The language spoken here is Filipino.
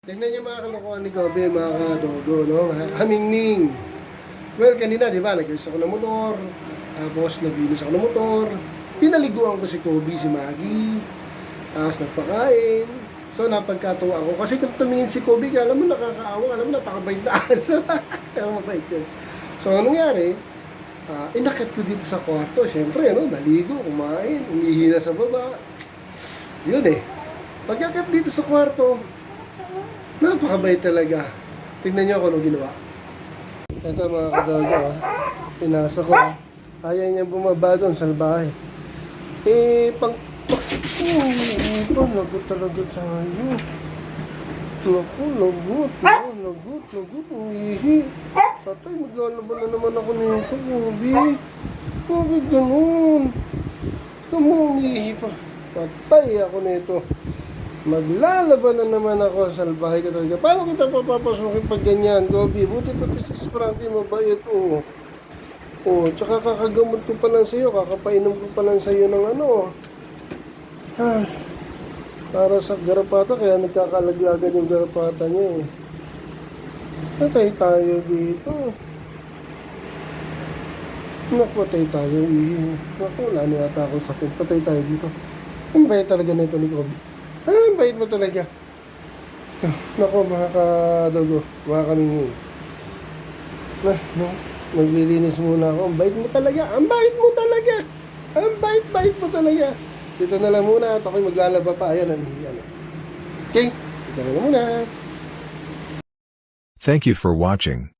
Tingnan niyo mga kalokohan ni Kobe, mga kadogo, no? Hamingning. Well, kanina, di ba, nag-ayos ako ng motor. Tapos, naglinis ako ng motor. Pinaliguan ko si Kobe, si Maggie. Tapos, nagpakain. So, napagkatuwa ako. Kasi kung tumingin si Kobe, alam mo, nakakaawa. Alam mo, napakabait na aso. Pero mabait yun. So, anong nangyari? Inakyat ko dito sa kwarto. Siyempre, no, naligo, kumain, umihina sa baba. Yun eh. Pagkakyat dito sa kwarto, napakabait talaga. Tingnan niyo ako anong ginawa. Ito mga kadogo, pinasa ko. Ayaw niya bumaba doon, salbahe. Lagot talaga tayo. Naku, lagot, umihi. Tatay, maglalaban na naman ako nito, Kobe. Bakit ganun? Kamu umihi pa. Patay ako nito. Maglalaban na naman ako, salbahe ka talaga. Paano kita papapasukin pag ganyan, Kobe? Buti pati si Spranky mabait, oh. Oh, tsaka kakagamot ko pa lang sa'yo, kakapainom ko pa lang sa'yo ng ano. Para sa garapata, kaya nagkakalaglagan yung garapata niya eh. Patay tayo dito. Patay tayo eh. Naku, wala na yata akong sakit. Patay tayo dito. Ang bait talaga na ito ni Kobe. Ang bait mo talaga. Naku, mga kadogo, mga kamingin. No, maglilinis muna ako. Ang bait mo talaga. Ang bait mo talaga. Ang bait mo talaga. Dito na lang muna at ako'y maglalaba pa. Ayan. Okay, dito na lang muna. Thank you for watching.